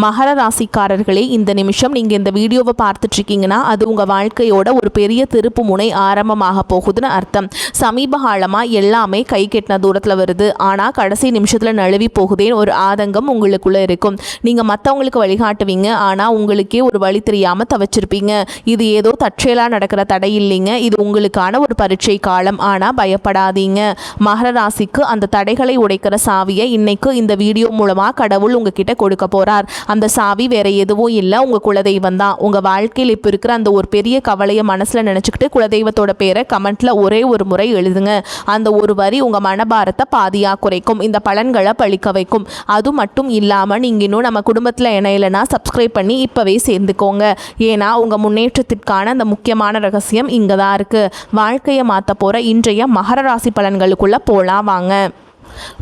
மகர ராசிக்காரர்களே, இந்த நிமிஷம் நீங்கள் இந்த வீடியோவை பார்த்துட்ருக்கீங்கன்னா அது உங்கள் வாழ்க்கையோட ஒரு பெரிய திருப்பு முனை ஆரம்பமாக போகுதுன்னு அர்த்தம். சமீப காலமாக எல்லாமே கை கெட்டின தூரத்தில் வருது, ஆனால் கடைசி நிமிஷத்தில் நழுவி போகுதேன்னு ஒரு ஆதங்கம் உங்களுக்குள்ளே இருக்கும். நீங்கள் மற்றவங்களுக்கு வழிகாட்டுவீங்க, ஆனால் உங்களுக்கே ஒரு வழி தெரியாமல் தவிச்சிருப்பீங்க. இது ஏதோ தற்செயலாக நடக்கிற தடை இல்லைங்க, இது உங்களுக்கான ஒரு பரீட்சை காலம். ஆனால் பயப்படாதீங்க. மகர ராசிக்கு அந்த தடைகளை உடைக்கிற சாவியை இன்னைக்கு இந்த வீடியோ மூலமாக கடவுள் உங்ககிட்ட கொடுக்க போகிறார். அந்த சாவி வேற எதுவும் இல்லை, உங்கள் குலதெய்வம் தான். உங்கள் வாழ்க்கையில் இப்போ இருக்கிற அந்த ஒரு பெரிய கவலையை மனசில் நினச்சிக்கிட்டு குலதெய்வத்தோட பேரை கமெண்ட்டில் ஒரே ஒரு முறை எழுதுங்க. அந்த ஒரு வரி உங்கள் மனபாரத்தை பாதியாக குறைக்கும், இந்த பலன்களை பழிக்க வைக்கும். அது மட்டும் இல்லாமல் நீங்கள் இன்னும் நம்ம குடும்பத்தில் இணையலைன்னா சப்ஸ்கிரைப் பண்ணி இப்போவே சேர்ந்துக்கோங்க. ஏன்னா உங்கள் முன்னேற்றத்திற்கான அந்த முக்கியமான ரகசியம் இங்கே தான் இருக்குது. வாழ்க்கையை மாற்ற போகிற இன்றைய மகர ராசி பலன்களுக்குள்ளே போகலாம் வாங்க.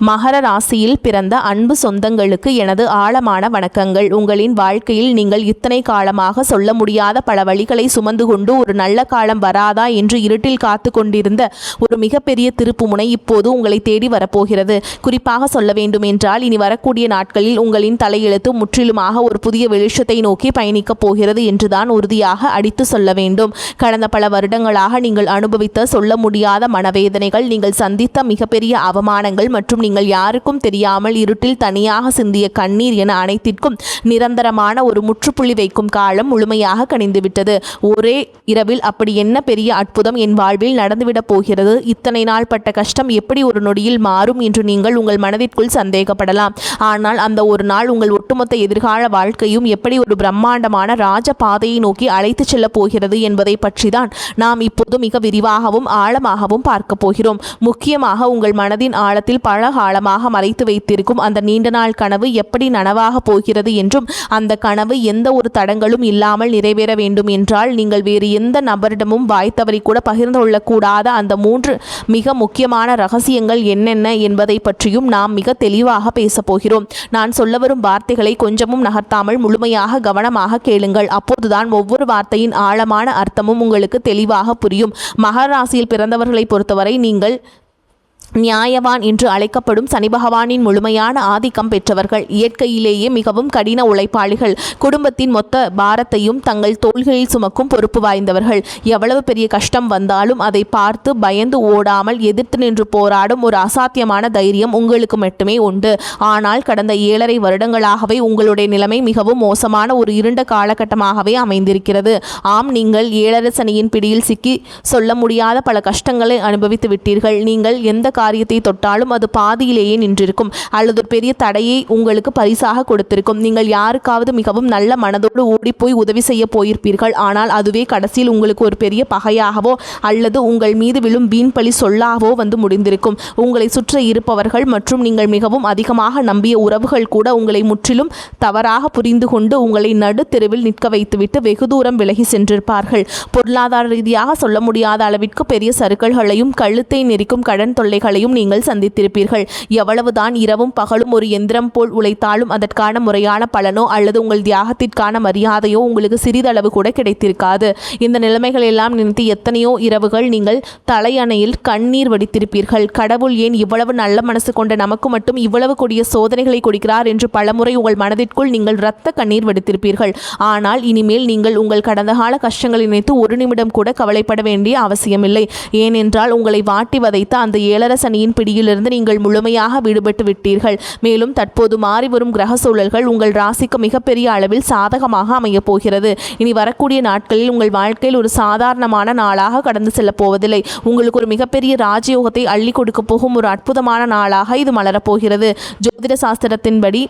மகர ராசியில் பிறந்த அன்பு சொந்தங்களுக்கு எனது ஆழமான வணக்கங்கள். உங்களின் வாழ்க்கையில் நீங்கள் இத்தனை காலமாக சொல்ல முடியாத பல வழிகளை சுமந்து கொண்டு ஒரு நல்ல காலம் வராதா என்று இருட்டில் காத்து கொண்டிருந்த ஒரு மிகப்பெரிய திருப்புமுனை இப்போது உங்களை தேடி வரப்போகிறது. குறிப்பாக சொல்ல வேண்டும் என்றால் இனி வரக்கூடிய நாட்களில் உங்களின் தலையெழுத்து முற்றிலுமாக ஒரு புதிய வெளிச்சத்தை நோக்கி பயணிக்கப் போகிறது என்றுதான் உறுதியாக அடித்து சொல்ல வேண்டும். கடந்த பல வருடங்களாக நீங்கள் அனுபவித்த சொல்ல முடியாத மனவேதனைகள், நீங்கள் சந்தித்த மிகப்பெரிய அவமானங்கள் மற்றும் நீங்கள் யாருக்கும் தெரியாமல் இருட்டில் தனியாக சிந்திய கண்ணீர் என அனைத்திற்கும் நிரந்தரமான ஒரு முற்றுப்புள்ளி வைக்கும் காலம் முழுமையாக கணிந்துவிட்டது. ஒரே இரவில் அப்படி என்ன பெரிய அற்புதம் என் வாழ்வில் நடந்துவிடப் போகிறது? இத்தனை நாள் பட்ட கஷ்டம் எப்படி ஒரு நொடியில் மாறும் என்று நீங்கள் உங்கள் மனதிற்குள் சந்தேகப்படலாம். ஆனால் அந்த ஒரு நாள் உங்கள் ஒட்டுமொத்த எதிர்கால வாழ்க்கையும் எப்படி ஒரு பிரம்மாண்டமான ராஜ பாதையை நோக்கி அழைத்து செல்லப் போகிறது என்பதை பற்றிதான் நாம் இப்போது மிக விரிவாகவும் ஆழமாகவும் பார்க்க போகிறோம். முக்கியமாக உங்கள் மனதின் ஆழத்தில் பல காலமாக மறைத்து வைத்திருக்கும் அந்த நீண்ட நாள் கனவு எப்படி நனவாக போகிறது என்றும், அந்த கனவு எந்த ஒரு தடங்களும் இல்லாமல் நிறைவேற வேண்டும் என்றால் நீங்கள் வேறு எந்த நபரிடமும் வாய் தவறி கூட பகிர்ந்து கொள்ளக்கூடாத அந்த 3 மிக முக்கியமான ரகசியங்கள் என்னென்ன என்பதை பற்றியும் நாம் மிக தெளிவாக பேசப் போகிறோம். நான் சொல்ல வரும் வார்த்தைகளை கொஞ்சமும் நகர்த்தாமல் முழுமையாக கவனமாக கேளுங்கள். அப்போதுதான் ஒவ்வொரு வார்த்தையின் ஆழமான அர்த்தமும் உங்களுக்கு தெளிவாக புரியும். மகர ராசியில் பிறந்தவர்களை பொறுத்தவரை நீங்கள் நியாயவான் என்று அழைக்கப்படும் சனி பகவானின் முழுமையான ஆதிக்கம் பெற்றவர்கள். இயற்கையிலேயே மிகவும் கடின உழைப்பாளிகள். குடும்பத்தின் மொத்த பாரத்தையும் தங்கள் தோள்களில் சுமக்கும் பொறுப்பு வாய்ந்தவர்கள். எவ்வளவு பெரிய கஷ்டம் வந்தாலும் அதை பார்த்து பயந்து ஓடாமல் எதிர்த்து நின்று போராடும் ஒரு அசாத்தியமான தைரியம் உங்களுக்கு மட்டுமே உண்டு. ஆனால் கடந்த 7.5 வருடங்களாகவே உங்களுடைய நிலைமை மிகவும் மோசமான ஒரு இருண்ட காலகட்டமாகவே அமைந்திருக்கிறது. ஆம், நீங்கள் 7.5 சனியின் பிடியில் சிக்கி சொல்ல முடியாத பல கஷ்டங்களை அனுபவித்து விட்டீர்கள். நீங்கள் எந்த காரியத்தை தொட்டாலும் அது பாதியிலேயே நின்றிருக்கும், அல்லது ஒரு பெரிய தடையை உங்களுக்கு பரிசாக கொடுத்திருக்கும். நீங்கள் யாருக்காவது மிகவும் நல்ல மனதோடு ஓடிப்போய் உதவி செய்ய போயிருப்பீர்கள். ஆனால் அதுவே கடைசியில் உங்களுக்கு ஒரு பெரிய பகையாகவோ அல்லது உங்கள் மீது விழும் வீண் பழி சொல்லாகவோ வந்து முடிந்திருக்கும். உங்களை சுற்றி இருப்பவர்கள் மற்றும் நீங்கள் மிகவும் அதிகமாக நம்பிய உறவுகள் கூட உங்களை முற்றிலும் தவறாக புரிந்து கொண்டு உங்களை நடு தெருவில் நிற்க வைத்துவிட்டு வெகு தூரம் விலகி சென்றிருப்பார்கள். பொருளாதார ரீதியாக சொல்ல முடியாத அளவிற்கு பெரிய சறுக்கல்களையும் கழுத்தை நெரிக்கும் கடன் தொல்லைகள் நீங்கள் சந்தித்திருப்பீர்கள். எவ்வளவுதான் இரவும் பகலும் ஒரு எந்திரம் போல் உழைத்தாலும் அதற்கான முறையான பலனோ அல்லது உங்கள் தியாகத்திற்கான மரியாதையோ உங்களுக்கு சிறிதளவு கூட கிடைத்திருக்காது. இந்த நிலைமைகள் எல்லாம் நினைத்து எத்தனையோ இரவுகள் நீங்கள் தலையணையில் கண்ணீர் வடித்திருப்பீர்கள். கடவுள் ஏன் இவ்வளவு நல்ல மனசு கொண்ட நமக்கு மட்டும் இவ்வளவு கொடிய சோதனைகளை கொடுக்கிறார் என்று பலமுறை உங்கள் மனதிற்குள் நீங்கள் இரத்த கண்ணீர் வடித்திருப்பீர்கள். ஆனால் இனிமேல் நீங்கள் உங்கள் கடந்த கால கஷ்டங்களை நினைத்து ஒரு நிமிடம் கூட கவலைப்பட வேண்டிய அவசியமில்லை. ஏனென்றால் உங்களை வாட்டி வதைத்த அந்த 7.5 சனியின் பிடியிலிருந்து நீங்கள் முழுமையாக விடுபட்டு விட்டீர்கள். மேலும் தற்போது மாறி வரும் கிரக சூழல்கள் உங்கள் ராசிக்கு மிகப்பெரிய அளவில் சாதகமாக அமையப் போகிறது. இனி வரக்கூடிய நாட்களில் உங்கள் வாழ்க்கையில் ஒரு சாதாரணமான நாளாக கடந்து செல்லப் போவதில்லை. உங்களுக்கு ஒரு மிகப்பெரிய ராஜயோகத்தை அள்ளி கொடுக்க போகும் ஒரு அற்புதமான நாளாக இது மலரப்போகிறது. ஜோதிட சாஸ்திரத்தின்படி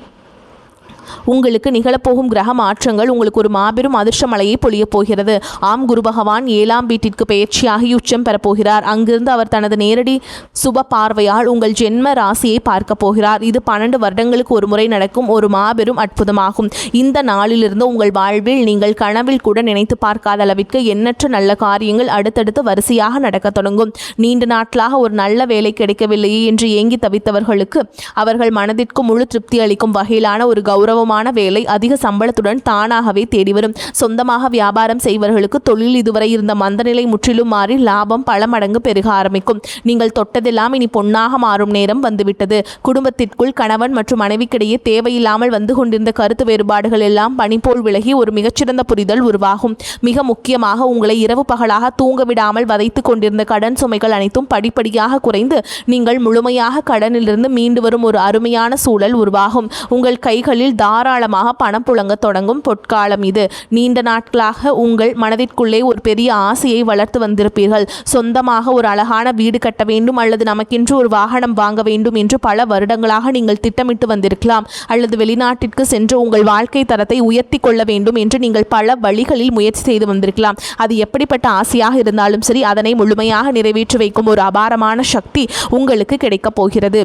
உங்களுக்கு நிகழப்போகும் கிரக மாற்றங்கள் உங்களுக்கு ஒரு மாபெரும் அதிர்ஷ்ட மலையை பொழியப் போகிறது. ஆம், குரு பகவான் 7ஆம் வீட்டிற்கு பெயர்ச்சியாகி உச்சம் பெறப்போகிறார். அங்கிருந்து அவர் தனது நேரடி சுப பார்வையால் உங்கள் ஜென்ம ராசியை பார்க்க போகிறார். இது 12 வருடங்களுக்கு ஒரு முறை நடக்கும் ஒரு மாபெரும் அற்புதமாகும். இந்த நாளிலிருந்து உங்கள் வாழ்வில் நீங்கள் கனவில் கூட நினைத்து பார்க்காத அளவிற்கு எண்ணற்ற நல்ல காரியங்கள் அடுத்தடுத்து வரிசையாக நடக்க தொடங்கும். நீண்ட நாட்களாக ஒரு நல்ல வேலை கிடைக்கவில்லையே என்று ஏங்கி தவித்தவர்களுக்கு அவர்கள் மனதிற்கு முழு திருப்தி அளிக்கும் வகையிலான ஒரு கௌரவ கௌரவமான வேலை அதிக சம்பளத்துடன் தானாகவே தேடி வரும். சொந்தமாக வியாபாரம் செய்வர்களுக்கு தொழில் இதுவரை இருந்த மந்தநிலை முற்றிலும் மாறி லாபம் பல மடங்கு பெருக ஆரம்பிக்கும். நீங்கள் தொட்டதெல்லாம் இனி பொன்னாக மாறும் நேரம் வந்துவிட்டது. குடும்பத்திற்குள் கணவன் மற்றும் மனைவிக்கிடையே தேவையில்லாமல் வந்து கொண்டிருந்த கருத்து வேறுபாடுகள் எல்லாம் பனிபோல் விலகி ஒரு மிகச்சிறந்த புரிதல் உருவாகும். மிக முக்கியமாக உங்களை இரவு பகலாக தூங்க விடாமல் வதைத்து கொண்டிருந்த கடன் சுமைகள் அனைத்தும் படிப்படியாக குறைந்து நீங்கள் முழுமையாக கடனிலிருந்து மீண்டு வரும் ஒரு அருமையான சூழல் உருவாகும். உங்கள் கைகளில் தாராளமாக பணம் புழங்க தொடங்கும் பொற்காலம் இது. நீண்ட நாட்களாக உங்கள் மனதிற்குள்ளே ஒரு பெரிய ஆசையை வளர்த்து வந்திருப்பீர்கள். சொந்தமாக ஒரு அழகான வீடு கட்ட வேண்டும் அல்லது நமக்கென்று ஒரு வாகனம் வாங்க வேண்டும் என்று பல வருடங்களாக நீங்கள் திட்டமிட்டு வந்திருக்கலாம். அல்லது வெளிநாட்டிற்கு சென்று உங்கள் வாழ்க்கை தரத்தை உயர்த்தி கொள்ள வேண்டும் என்று நீங்கள் பல வழிகளில் முயற்சி செய்து வந்திருக்கலாம். அது எப்படிப்பட்ட ஆசையாக இருந்தாலும் சரி, அதனை முழுமையாக நிறைவேற்றி வைக்கும் ஒரு அபாரமான சக்தி உங்களுக்கு கிடைக்கப் போகிறது.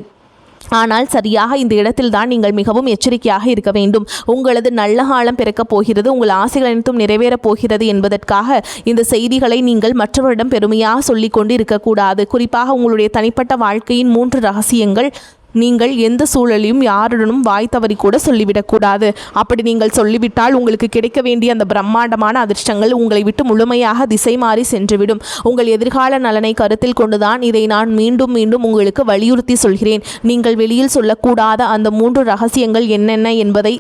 ஆனால் சரியாக இந்த இடத்தில்தான் நீங்கள் மிகவும் எச்சரிக்கையாக இருக்க வேண்டும். உங்களது நல்ல காலம் பிறக்கப் போகிறது, உங்கள் ஆசைகள் அனைத்தும் நிறைவேறப் போகிறது என்பதற்காக இந்த செய்திகளை நீங்கள் மற்றவரிடம் பெருமையாக சொல்லிக்கொண்டு இருக்கக்கூடாது. குறிப்பாக உங்களுடைய தனிப்பட்ட வாழ்க்கையின் 3 ரகசியங்கள் நீங்கள் எந்த சூழலையும் யாருடனும் வாய் தவறி கூட சொல்லிவிடக்கூடாது. அப்படி நீங்கள் சொல்லிவிட்டால் உங்களுக்கு கிடைக்க வேண்டிய அந்த பிரம்மாண்டமான அதிர்ஷ்டங்கள் உங்களை விட்டு முழுமையாக திசை மாறி சென்றுவிடும். உங்கள் எதிர்கால நலனை கருத்தில் கொண்டுதான் இதை நான் மீண்டும் மீண்டும் உங்களுக்கு வலியுறுத்தி சொல்கிறேன். நீங்கள் வெளியில் சொல்லக்கூடாத அந்த 3 ரகசியங்கள் என்னென்ன என்பதை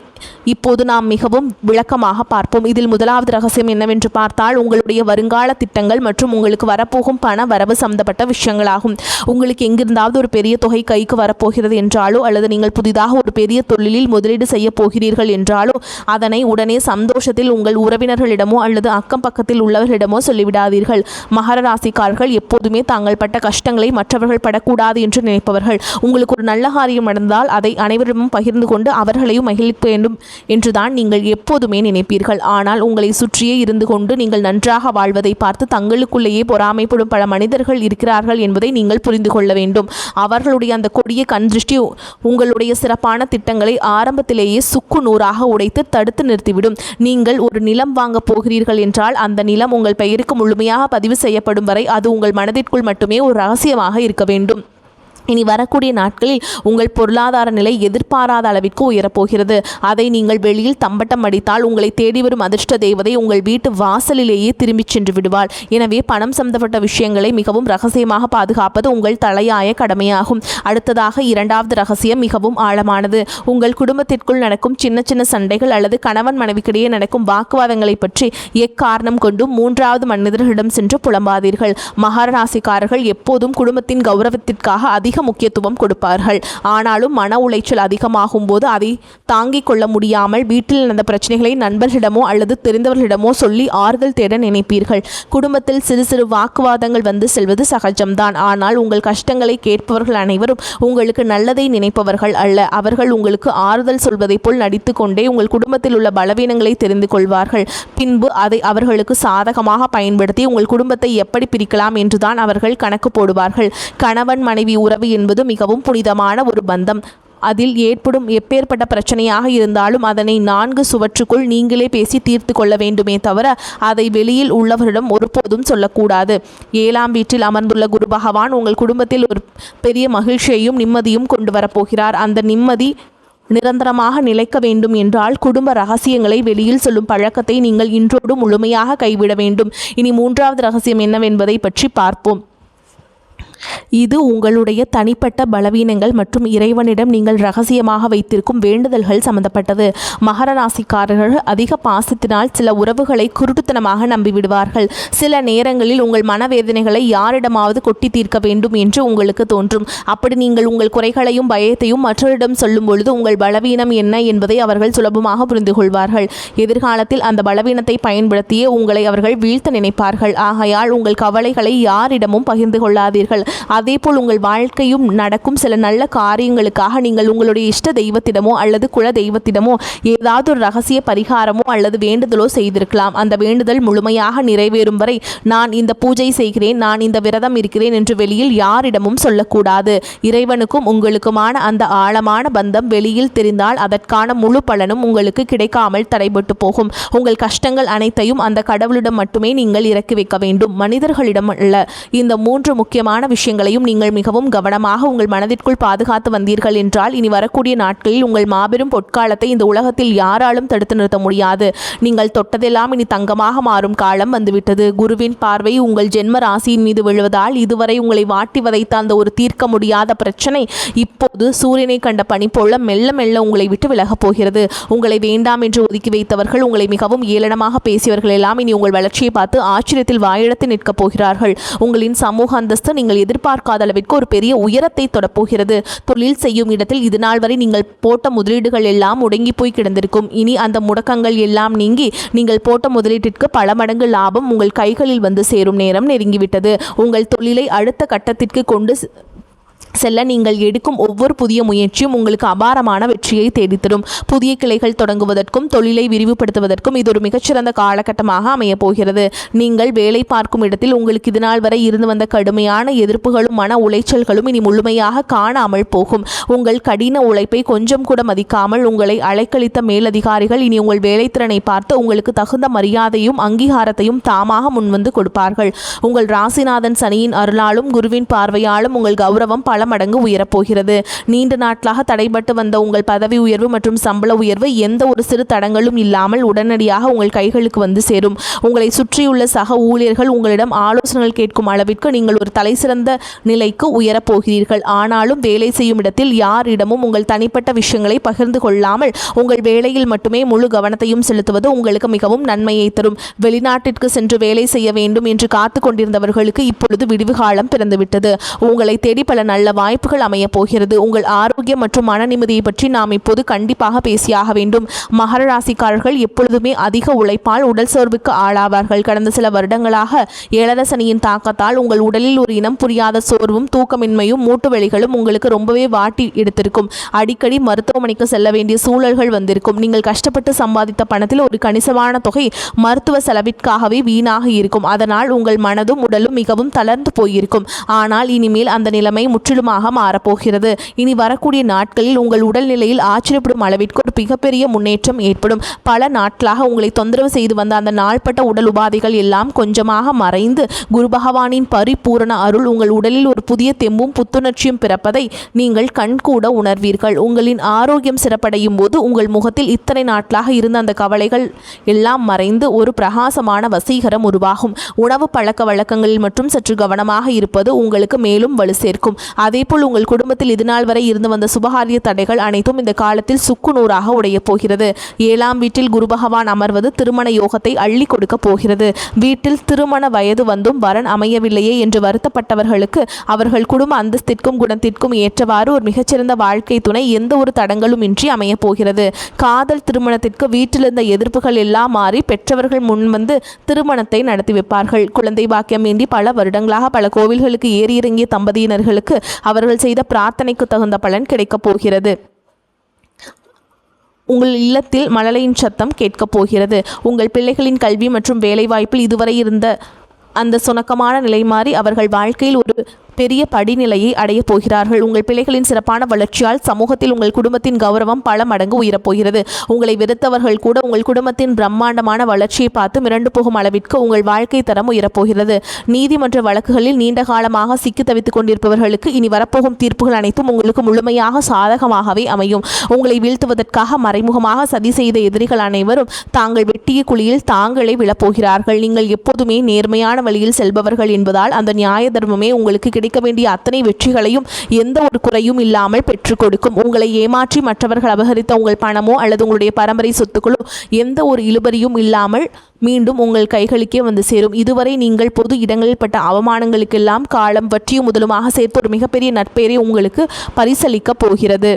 இப்போது நாம் மிகவும் விளக்கமாக பார்ப்போம். இதில் முதலாவது ரகசியம் என்னவென்று பார்த்தால், உங்களுடைய வருங்கால திட்டங்கள் மற்றும் உங்களுக்கு வரப்போகும் பண வரவு சம்பந்தப்பட்ட விஷயங்களாகும். உங்களுக்கு எங்கிருந்தாவது ஒரு பெரிய தொகை கைக்கு வரப்போகிறது என்றாலோ அல்லது நீங்கள் புதிதாக ஒரு பெரிய தொழிலில் முதலீடு செய்ய போகிறீர்கள் என்றாலோ அதனை உடனே சந்தோஷத்தில் உங்கள் உறவினர்களிடமோ அல்லது அக்கம் பக்கத்தில் உள்ளவர்களிடமோ சொல்லிவிடாதீர்கள். மகர ராசிக்காரர்கள் எப்போதுமே தாங்கள் பட்ட கஷ்டங்களை மற்றவர்கள் படக்கூடாது என்று நினைப்பவர்கள். உங்களுக்கு ஒரு நல்ல காரியம் நடந்தால் அதை அனைவரிடமும் பகிர்ந்து கொண்டு அவர்களையும் மகிழ்க்க வேண்டும் என்றுதான் நீங்கள் எப்போதுமே நினைப்பீர்கள். ஆனால் உங்களை சுற்றியே இருந்து கொண்டு நீங்கள் நன்றாக வாழ்வதை பார்த்து தங்களுக்குள்ளேயே பொறாமைப்படும் பல மனிதர்கள் இருக்கிறார்கள் என்பதை நீங்கள் புரிந்து கொள்ள வேண்டும். அவர்களுடைய அந்த கொடிய கண் திருஷ்டி உங்களுடைய சிறப்பான திட்டங்களை ஆரம்பத்திலேயே சுக்கு நூறாக உடைத்து தடுத்து நிறுத்திவிடும். நீங்கள் ஒரு நிலம் வாங்க போகிறீர்கள் என்றால் அந்த நிலம் உங்கள் பெயருக்கு முழுமையாக பதிவு செய்யப்படும் வரை அது உங்கள் மனதிற்குள் மட்டுமே ஒரு ரகசியமாக இருக்க வேண்டும். இனி வரக்கூடிய நாட்களில் உங்கள் பொருளாதார நிலை எதிர்பாராத அளவிற்கு உயரப்போகிறது. அதை நீங்கள் வெளியில் தம்பட்டம் அடித்தால் உங்களை தேடி வரும் அதிர்ஷ்ட தேவதை உங்கள் வீட்டு வாசலிலேயே திரும்பிச் சென்று விடுவாள். எனவே பணம் சம்பந்தப்பட்ட விஷயங்களை மிகவும் ரகசியமாக பாதுகாப்பது உங்கள் தலையாய கடமையாகும். அடுத்ததாக 2வது ரகசியம் மிகவும் ஆழமானது. உங்கள் குடும்பத்திற்குள் நடக்கும் சின்ன சின்ன சண்டைகள் அல்லது கணவன் மனைவிக்கிடையே நடக்கும் வாக்குவாதங்களை பற்றி எக்காரணம் கொண்டும் 3வது மனிதர்களிடம் சென்று புலம்பாதீர்கள். மகர ராசிக்காரர்கள் எப்போதும் குடும்பத்தின் கௌரவத்திற்காக அதிக முக்கியத்துவம் கொடுப்பார்கள். ஆனாலும் மன உளைச்சல் அதிகமாகும் போது அதை தாங்கிக் கொள்ள முடியாமல் வீட்டில் நடந்த பிரச்சனைகளை நண்பர்களிடமோ அல்லது தெரிந்தவர்களிடமோ சொல்லி ஆறுதல் தேட நினைப்பீர்கள். குடும்பத்தில் சிறு சிறு வாக்குவாதங்கள் வந்து செல்வது சகஜம்தான். ஆனால் உங்கள் கஷ்டங்களை கேட்பவர்கள் அனைவரும் உங்களுக்கு நல்லதை நினைப்பவர்கள் அல்ல. அவர்கள் உங்களுக்கு ஆறுதல் சொல்வதை போல் நடித்து கொண்டே உங்கள் குடும்பத்தில் உள்ள பலவீனங்களை தெரிந்து கொள்வார்கள். பின்பு அதை அவர்களுக்கு சாதகமாக பயன்படுத்தி உங்கள் குடும்பத்தை எப்படி பிரிக்கலாம் என்றுதான் அவர்கள் கணக்கு போடுவார்கள். கணவன் மனைவி உறவு என்பது மிகவும் புனிதமான ஒரு பந்தம். அதில் ஏற்படும் எப்பேற்பட்ட பிரச்சனையாக இருந்தாலும் அதனை 4 சுவற்றுக்குள் நீங்களே பேசி தீர்த்து கொள்ள வேண்டுமே தவிர அதை வெளியில் உள்ளவரிடம் ஒருபோதும் சொல்லக்கூடாது. 7ஆம் வீட்டில் அமர்ந்துள்ள குரு பகவான் உங்கள் குடும்பத்தில் ஒரு பெரிய மகிழ்ச்சியையும் நிம்மதியும் கொண்டு வரப்போகிறார். அந்த நிம்மதி நிரந்தரமாக நிலைக்க வேண்டும் என்றால் குடும்ப ரகசியங்களை வெளியில் சொல்லும் பழக்கத்தை நீங்கள் இன்றோடு முழுமையாக கைவிட வேண்டும். இனி 3வது ரகசியம் என்னவென்பதை பற்றி பார்ப்போம். இது உங்களுடைய தனிப்பட்ட பலவீனங்கள் மற்றும் இறைவனிடம் நீங்கள் ரகசியமாக வைத்திருக்கும் வேண்டுதல்கள் சம்பந்தப்பட்டது. மகர ராசிக்காரர்கள் அதிக பாசத்தினால் சில உறவுகளை குருட்டுத்தனமாக நம்பிவிடுவார்கள். சில நேரங்களில் உங்கள் மனவேதனைகளை யாரிடமாவது கொட்டி தீர்க்க வேண்டும் என்று உங்களுக்கு தோன்றும். அப்படி நீங்கள் உங்கள் குறைகளையும் பயத்தையும் மற்றவரிடம் சொல்லும் பொழுது உங்கள் பலவீனம் என்ன என்பதை அவர்கள் சுலபமாக புரிந்து கொள்வார்கள். எதிர்காலத்தில் அந்த பலவீனத்தை பயன்படுத்தியே உங்களை அவர்கள் வீழ்த்த நினைப்பார்கள். ஆகையால் உங்கள் கவலைகளை யாரிடமும் பகிர்ந்து கொள்ளாதீர்கள். அதேபோல் உங்கள் வாழ்க்கையும் நடக்கும் சில நல்ல காரியங்களுக்காக நீங்கள் உங்களுடைய இஷ்ட தெய்வத்திடமோ அல்லது குல தெய்வத்திடமோ ஏதாவது ஒரு ரகசிய பரிகாரமோ அல்லது வேண்டுதலோ செய்திருக்கலாம். அந்த வேண்டுதல் முழுமையாக நிறைவேறும் வரை நான் இந்த பூஜை செய்கிறேன், நான் இந்த விரதம் இருக்கிறேன் என்று வெளியில் யாரிடமும் சொல்லக்கூடாது. இறைவனுக்கும் உங்களுக்குமான அந்த ஆழமான பந்தம் வெளியில் தெரிந்தால் அதற்கான முழு பலனும் உங்களுக்கு கிடைக்காமல் தடைபட்டு போகும். உங்கள் கஷ்டங்கள் அனைத்தையும் அந்த கடவுளிடம் மட்டுமே நீங்கள் இறக்கி வைக்க வேண்டும், மனிதர்களிடம் அல்ல. இந்த 3 முக்கியமான விஷயங்களையும் நீங்கள் மிகவும் கவனமாக உங்கள் மனதிற்குள் பாதுகாத்து வந்தீர்கள் என்றால் இனி வரக்கூடிய நாட்களில் உங்கள் மாபெரும் பொற்காலத்தை இந்த உலகத்தில் யாராலும் தடுத்து நிறுத்த முடியாது. நீங்கள் தொட்டதெல்லாம் இனி தங்கமாக மாறும் காலம் வந்துவிட்டது. குருவின் பார்வை உங்கள் ஜென்ம ராசியின் மீது விழுவதால் இதுவரை உங்களை வாட்டி வதைத்த அந்த ஒரு தீர்க்க முடியாத பிரச்சனை இப்போது சூரியனை கண்ட பனி போல மெல்ல மெல்ல உங்களை விட்டு விலகப் போகிறது. உங்களை வேண்டாம் என்று ஒதுக்கி வைத்தவர்கள், உங்களை மிகவும் ஏளனமாக பேசியவர்கள் எல்லாம் இனி உங்கள் வளர்ச்சியை பார்த்து ஆச்சரியத்தில் வாயிழத்து நிற்கப் போகிறார்கள். உங்களின் சமூக அந்தஸ்து நீங்கள் எதிர்பார்க்காத அளவிற்கு ஒரு பெரிய உயரத்தை தொடப்போகிறது. தொழில் செய்யும் இடத்தில் இதுநாள் வரை நீங்கள் போட்ட முதலீடுகள் எல்லாம் முடங்கி போய் கிடந்திருக்கும். இனி அந்த முடக்கங்கள் எல்லாம் நீங்கி நீங்கள் போட்ட முதலீட்டிற்கு பல மடங்கு லாபம் உங்கள் கைகளில் வந்து சேரும் நேரம் நெருங்கிவிட்டது. உங்கள் தொழிலை அடுத்த கட்டத்திற்கு கொண்டு செல்ல நீங்கள் எடுக்கும் ஒவ்வொரு புதிய முயற்சியும் உங்களுக்கு அபாரமான வெற்றியை தேடித்தரும். புதிய கிளைகள் தொடங்குவதற்கும் தொழிலை விரிவுபடுத்துவதற்கும் இது ஒரு மிகச்சிறந்த காலகட்டமாக அமையப் போகிறது. நீங்கள் வேலை பார்க்கும் இடத்தில் உங்களுக்கு இதுநாள் வரை இருந்து வந்த கடுமையான எதிர்ப்புகளும் மன உளைச்சல்களும் இனி முழுமையாக காணாமல் போகும். உங்கள் கடின உழைப்பை கொஞ்சம் கூட மதிக்காமல் உங்களை அலைக்கழித்த மேலதிகாரிகள் இனி உங்கள் வேலைத்திறனை பார்த்து உங்களுக்கு தகுந்த மரியாதையும் அங்கீகாரத்தையும் தாமாக முன்வந்து கொடுப்பார்கள். உங்கள் ராசிநாதன் சனியின் அருளாலும் குருவின் பார்வையாலும் உங்கள் கௌரவம் பல மடங்கு உயரப்போகிறது. நீண்ட நாட்களாக தடைபட்டு வந்த உங்கள் பதவி உயர்வு மற்றும் சம்பள உயர்வு எந்த ஒரு சிறு தடங்களும் இல்லாமல் உடனடியாக உங்கள் கைகளுக்கு வந்து சேரும். உங்களை சுற்றியுள்ள சக ஊழியர்கள் உங்களிடம் ஆலோசனைகள் கேட்கும் அளவிற்கு நீங்கள் ஒரு தலைசிறந்த நிலைக்கு உயரப்போகிறீர்கள். ஆனாலும் வேலை செய்யும் இடத்தில் யாரிடமும் உங்கள் தனிப்பட்ட விஷயங்களை பகிர்ந்து கொள்ளாமல் உங்கள் வேலையில் மட்டுமே முழு கவனத்தையும் செலுத்துவது உங்களுக்கு மிகவும் நன்மையை தரும். வெளிநாட்டிற்கு சென்று வேலை செய்ய வேண்டும் என்று காத்து கொண்டிருந்தவர்களுக்கு இப்பொழுது விடிவு காலம் பிறந்துவிட்டது. உங்களை தேடி பல நல்ல வாய்ப்புகள் அமைய போகிறது. உங்கள் ஆரோக்கியம் மற்றும் மன நிம்மதியை பற்றி நாம் இப்போது கண்டிப்பாக பேசியாக வேண்டும். மகர ராசிக்காரர்கள் எப்பொழுதுமே அதிக உழைப்பால் உடல் சோர்வுக்கு ஆளாவார்கள். கடந்த சில வருடங்களாக ஏழரை சனியின் தாக்கத்தால் உங்கள் உடலில் ஒரு இனம் புரியாத சோர்வும் தூக்கமின்மையும் மூட்டு வலிகளும் உங்களுக்கு ரொம்பவே வாட்டி எடுத்திருக்கும். அடிக்கடி மருத்துவமனைக்கு செல்ல வேண்டிய சூழல்கள் வந்திருக்கும். நீங்கள் கஷ்டப்பட்டு சம்பாதித்த பணத்தில் ஒரு கணிசமான தொகை மருத்துவ செலவிற்காகவே வீணாக இருக்கும். அதனால் உங்கள் மனதும் உடலும் மிகவும் தளர்ந்து போயிருக்கும். ஆனால் இனிமேல் அந்த நிலைமை முற்றிலுமாக மாறப்போகிறது. இனி வரக்கூடிய நாட்களில் உங்கள் உடல்நிலையில் ஆச்சரியப்படும் அளவிற்கு ஒரு மிகப்பெரிய முன்னேற்றம் ஏற்படும். பல நாட்களாக உங்களை தொந்தரவு செய்து வந்த அந்த நாள்பட்ட உடல் உபாதைகள் எல்லாம் கொஞ்சமாக மறைந்து குரு பகவானின் பரிபூரண அருள் உங்கள் உடலில் ஒரு புதிய தெம்பும் புத்துணர்ச்சியும் பிறப்பதை நீங்கள் கண்கூட உணர்வீர்கள். உங்களின் ஆரோக்கியம் சிறப்படையும் போது உங்கள் முகத்தில் இத்தனை நாட்களாக இருந்த அந்த கவலைகள் எல்லாம் மறைந்து ஒரு பிரகாசமான வசீகரம் உருவாகும். உணவு பழக்க வழக்கங்களில் மட்டும் சற்று கவனமாக இருப்பது உங்களுக்கு மேலும் வலு சேர்க்கும். அதேபோல் உங்கள் குடும்பத்தில் இதுநாள் வரை இருந்து வந்த சுபகாரிய தடைகள் அனைத்தும் இந்த காலத்தில் சுக்கு நூறாக உடைய போகிறது. 7ஆம் வீட்டில் குரு பகவான் அமர்வது திருமண யோகத்தை அள்ளி கொடுக்க போகிறது. வீட்டில் திருமண வயது வந்தும் வரன் அமையவில்லையே என்று வருத்தப்பட்டவர்களுக்கு அவர்கள் குடும்ப அந்தஸ்திற்கும் குணத்திற்கும் ஏற்றவாறு ஒரு மிகச்சிறந்த வாழ்க்கை துணை எந்த ஒரு தடங்களும் இன்றி அமைய போகிறது. காதல் திருமணத்திற்கு வீட்டிலிருந்த எதிர்ப்புகள் எல்லாம் மாறி பெற்றவர்கள் முன்வந்து திருமணத்தை நடத்தி வைப்பார்கள். குழந்தை பாக்கியம் வேண்டி பல வருடங்களாக பல கோவில்களுக்கு ஏறி இறங்கிய தம்பதியினர்களுக்கு அவர்கள் செய்த பிரார்த்தனைக்கு தகுந்த பலன் கிடைக்கப் போகிறது. உங்கள் இல்லத்தில் மழலையின் சத்தம் கேட்கப் போகிறது. உங்கள் பிள்ளைகளின் கல்வி மற்றும் வேலைவாய்ப்பில் இதுவரை இருந்த அந்த சுணக்கமான நிலை மாறி அவர்கள் வாழ்க்கையில் ஒரு பெரிய படிநிலையை அடைய போகிறார்கள். உங்கள் பிள்ளைகளின் சிறப்பான வளர்ச்சியால் சமூகத்தில் உங்கள் குடும்பத்தின் கௌரவம் பல மடங்கு உயரப்போகிறது. உங்களை வெறுத்தவர்கள் கூட உங்கள் குடும்பத்தின் பிரம்மாண்டமான வளர்ச்சியை பார்த்து மிரண்டு போகும் அளவிற்கு உங்கள் வாழ்க்கை தரம் உயரப்போகிறது. நீதிமன்ற வழக்குகளில் நீண்ட காலமாக சிக்கி தவித்துக் கொண்டிருப்பவர்களுக்கு இனி வரப்போகும் தீர்ப்புகள் அனைத்தும் உங்களுக்கு முழுமையாக சாதகமாகவே அமையும். உங்களை வீழ்த்துவதற்காக மறைமுகமாக சதி செய்த எதிரிகள் அனைவரும் தாங்கள் வெட்டிய குழியில் தாங்களே விழப்போகிறார்கள். நீங்கள் எப்போதுமே நேர்மையான வழியில் செல்பவர்கள் என்பதால் அந்த நியாய தர்மமே உங்களுக்கு கிடைக்க வேண்டிய அத்தனை வெற்றிகளையும் எந்த ஒரு குறையும் இல்லாமல் பெற்றுக் கொடுக்கும். உங்களை ஏமாற்றி மற்றவர்கள் அபகரித்த உங்கள் பணமோ அல்லது உங்களுடைய பரம்பரை சொத்துக்களோ எந்த ஒரு இழுபறியும் இல்லாமல் மீண்டும் உங்கள் கைகளுக்கே வந்து சேரும். இதுவரை நீங்கள் பொது இடங்களில் பட்ட அவமானங்களுக்கெல்லாம் காலம் வற்றியும் முதலுமாக சேர்த்து ஒரு மிகப்பெரிய நற்பெயரை உங்களுக்கு பரிசளிக்கப் போகிறது.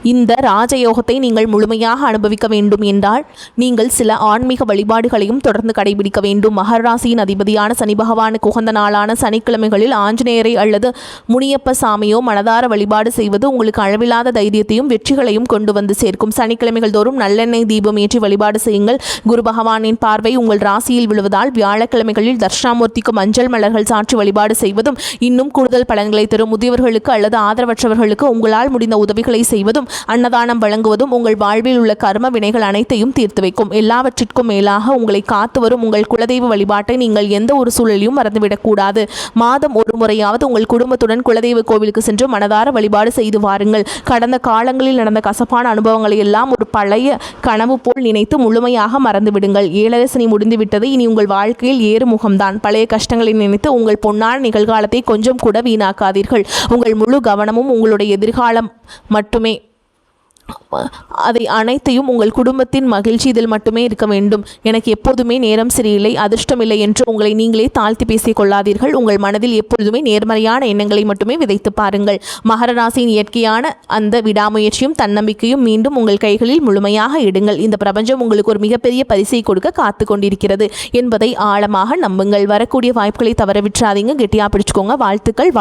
இந்த ராஜயோகத்தை நீங்கள் முழுமையாக அனுபவிக்க வேண்டும் என்றால் நீங்கள் சில ஆன்மீக வழிபாடுகளையும் தொடர்ந்து கடைபிடிக்க வேண்டும். மகர ராசியின் அதிபதியான சனி பகவானுக்கு உகந்த நாளான சனிக்கிழமைகளில் ஆஞ்சநேயரை அல்லது முனியப்ப சாமியோ மனதார வழிபாடு செய்வது உங்களுக்கு அளவில்லாத தைரியத்தையும் வெற்றிகளையும் கொண்டு வந்து சேர்க்கும். சனிக்கிழமைகள் தோறும் நல்லெண்ணெய் தீபம் ஏற்றி வழிபாடு செய்யுங்கள். குரு பகவானின் பார்வை உங்கள் ராசியில் விழுவதால் வியாழக்கிழமைகளில் தட்சிணாமூர்த்திக்கு மஞ்சள் மலர்கள் சாற்றி வழிபாடு செய்வதும் இன்னும் கூடுதல் பலன்களை தரும். முதியவர்களுக்கு அல்லது ஆதரவற்றவர்களுக்கு உங்களால் முடிந்த உதவிகளை செய்வது செய்வதும் அன்னதானம் வழங்குவதும் உங்கள் வாழ்வில் உள்ள கர்ம வினைகள் அனைத்தையும் தீர்த்து வைக்கும். எல்லாவற்றிற்கும் மேலாக உங்களை காத்து வரும் உங்கள் குலதெய்வ வழிபாட்டை நீங்கள் எந்த ஒரு சூழலையும் மறந்துவிடக்கூடாது. மாதம் ஒரு முறையாவது உங்கள் குடும்பத்துடன் குலதெய்வ கோவிலுக்கு சென்று மனதார வழிபாடு செய்து வாருங்கள். கடந்த காலங்களில் நடந்த கசப்பான அனுபவங்களை எல்லாம் ஒரு பழைய கனவு போல் நினைத்து முழுமையாக மறந்துவிடுங்கள். 7 சனி முடிந்துவிட்டது. இனி உங்கள் வாழ்க்கையில் ஏறுமுகம்தான். பழைய கஷ்டங்களை நினைத்து உங்கள் பொன்னான நிகழ்காலத்தை கொஞ்சம் கூட வீணாக்காதீர்கள். உங்கள் முழு கவனமும் உங்களுடைய எதிர்காலம் மட்டுமே. அதை அனைத்தையும் உங்கள் குடும்பத்தின் மகிழ்ச்சி இதில் மட்டுமே இருக்க வேண்டும். எனக்கு எப்போதுமே நேரம் சரியில்லை, அதிர்ஷ்டமில்லை என்று உங்களை நீங்களே தாழ்த்தி பேசிக் கொள்ளாதீர்கள். உங்கள் மனதில் எப்பொழுதுமே நேர்மறையான எண்ணங்களை மட்டுமே விதைத்து பாருங்கள். மகர ராசியின் இயற்கையான அந்த விடாமுயற்சியும் தன்னம்பிக்கையும் மீண்டும் உங்கள் கைகளில் முழுமையாக இடுங்கள். இந்த பிரபஞ்சம் உங்களுக்கு ஒரு மிகப்பெரிய பரிசை கொடுக்க காத்து கொண்டிருக்கிறது என்பதை ஆழமாக நம்புங்கள். வரக்கூடிய வாய்ப்புகளை தவற விட்டுறாதீங்க. கெட்டியா பிடிச்சுக்கோங்க. வாழ்த்துக்கள்.